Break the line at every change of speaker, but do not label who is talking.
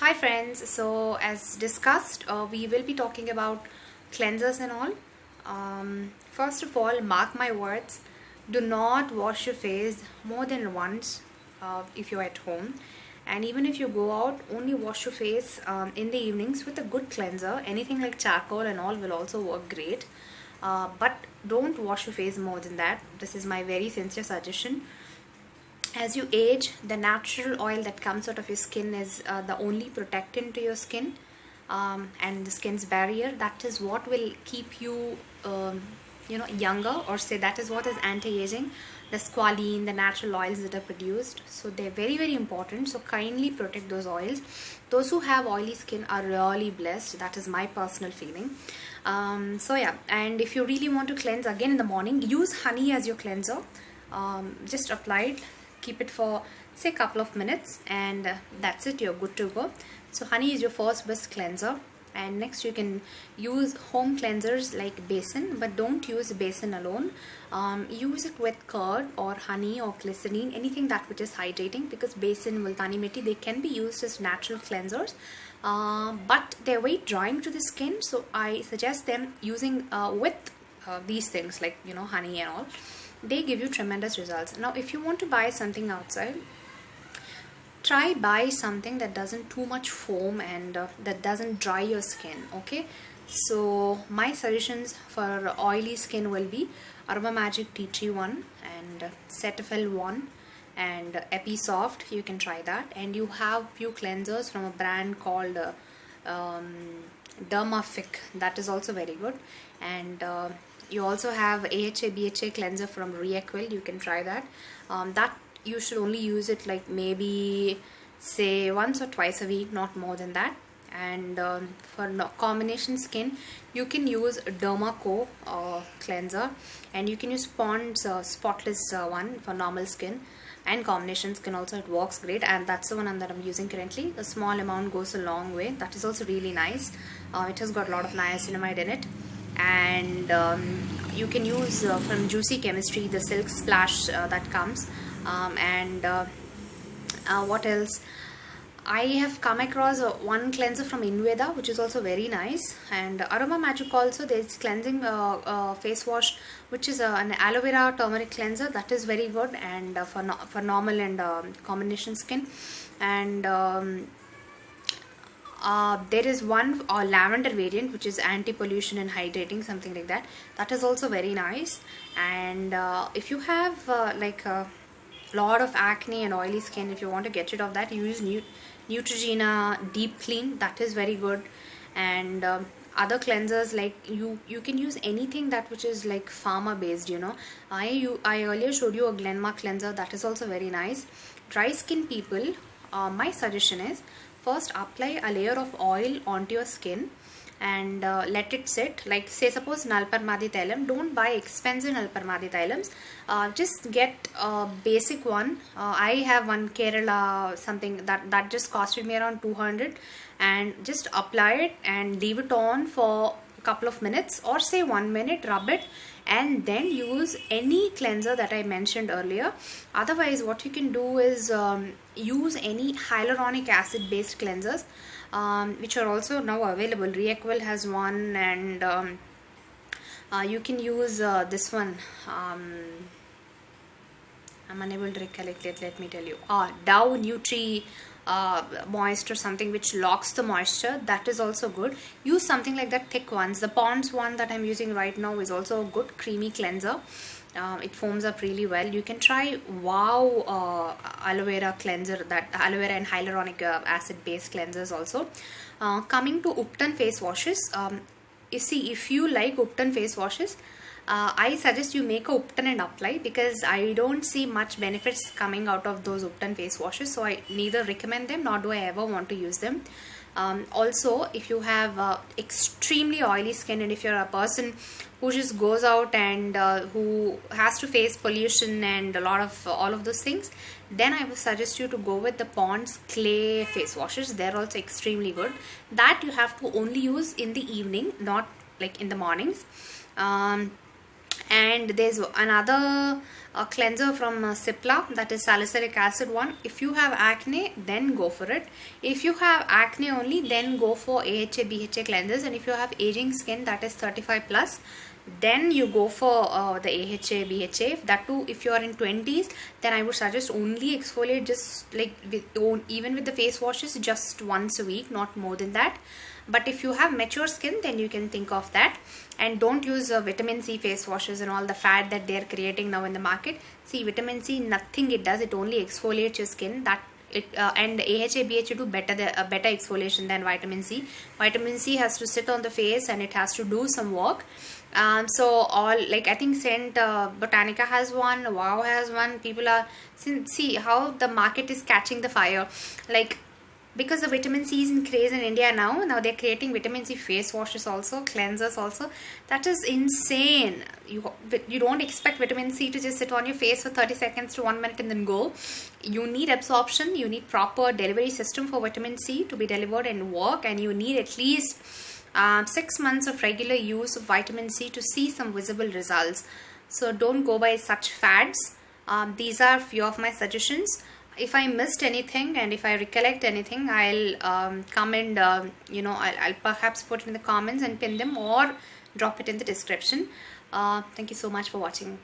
Hi friends, so as discussed, we will be talking about cleansers and all. First of all, mark my words, do not wash your face more than once if you're at home. And even if you go out, only wash your face in the evenings with a good cleanser. Anything like charcoal and all will also work great. But don't wash your face more than that. This is my very sincere suggestion. As you age, the natural oil that comes out of your skin is the only protectant to your skin, and the skin's barrier. That is what will keep you younger, or say that is what is anti-aging. The squalene, the natural oils that are produced, so they're very very important. So kindly protect those oils. Those who have oily skin are really blessed. That is my personal feeling. So yeah, and if you really want to cleanse again in the morning, use honey as your cleanser. Just apply it, keep it for say a couple of minutes, and that's it, you're good to go. So honey is your first best cleanser. And next you can use home cleansers like besan, but don't use besan alone. Use it with curd or honey or glycerine, anything that which is hydrating, because besan, multani mitti, they can be used as natural cleansers, but they're very drying to the skin, so I suggest them using with these things like honey and all. They give you tremendous results. Now if you want to buy something outside, try buy something that doesn't too much foam and that doesn't dry your skin. Okay, so my suggestions for oily skin will be Aroma Magic Tea Tree 1 and Cetaphil 1 and Episoft. You can try that. And you have few cleansers from a brand called Dermafic, that is also very good. And you also have AHA BHA cleanser from Reaquil. You can try that. That you should only use it like maybe say once or twice a week, not more than that. And for combination skin, you can use Dermaco cleanser, and you can use Pond's spotless one for normal skin. And combination skin also, it works great, and that's the one that I'm using currently. A small amount goes a long way. That is also really nice. It has got a lot of niacinamide in it. And you can use from Juicy Chemistry the Silk Splash that comes. What else? I have come across one cleanser from Inveda, which is also very nice. And Aroma Magic also, there's cleansing face wash, which is an aloe vera turmeric cleanser. That is very good, and for normal and combination skin. And there is one lavender variant which is anti-pollution and hydrating, something like that. That is also very nice. And if you have like a lot of acne and oily skin, if you want to get rid of that, use Neutrogena Deep Clean. That is very good. And other cleansers, like you can use anything that which is like pharma based. I earlier showed you a Glenmark cleanser. That is also very nice. Dry skin people, my suggestion is, first apply a layer of oil onto your skin and let it sit. Like say suppose Nalparmadi Thailam, don't buy expensive Nalparmadi Thailams. Just get a basic one. I have one Kerala something that just costed me around 200, and just apply it and leave it on for a couple of minutes, or say 1 minute, rub it, and then use any cleanser that I mentioned earlier. Otherwise what you can do is use any hyaluronic acid based cleansers, which are also now available. Reaquil has one, and you can use this one. I'm unable to recollect it, let me tell you. Dove Nutri Moist or something, which locks the moisture. That is also good. Use something like that, thick ones. The Pond's one that I'm using right now is also a good creamy cleanser. It foams up really well. You can try Wow aloe vera cleanser, that aloe vera and hyaluronic acid based cleansers also. Coming to Upton face washes, you see, if you like Upton face washes, I suggest you make a Upton and apply, because I don't see much benefits coming out of those Upton face washes, so I neither recommend them nor do I ever want to use them. Also, if you have extremely oily skin, and if you're a person who just goes out and who has to face pollution and a lot of all of those things, then I would suggest you to go with the Pond's clay face washes. They're also extremely good. That you have to only use in the evening, not like in the mornings. And there's another cleanser from Cipla, that is salicylic acid one. If you have acne, then go for it. If you have acne only, then go for AHA BHA cleansers. And if you have aging skin, that is 35 plus, then you go for the AHA BHA. That too, if you are in 20s, then I would suggest only exfoliate, just like even with the face washes, just once a week, not more than that. But if you have mature skin, then you can think of that. And don't use vitamin C face washes and all the fat that they are creating now in the market. See, vitamin C, nothing it does, it only exfoliates your skin. That it and AHA BHA do better exfoliation than vitamin C. Vitamin C has to sit on the face and it has to do some work. So all, like, I think Scent Botanica has one, Wow has one. People are, see how the market is catching the fire, like, because the vitamin C is in craze in India now they're creating vitamin C face washes also, cleansers also. That is insane. You don't expect vitamin C to just sit on your face for 30 seconds to 1 minute and then go. You need absorption, you need proper delivery system for vitamin C to be delivered and work, and you need at least 6 months of regular use of vitamin C to see some visible results. So don't go by such fads. These are few of my suggestions. If I missed anything and if I recollect anything, I'll come and I'll perhaps put it in the comments and pin them, or drop it in the description. Thank you so much for watching.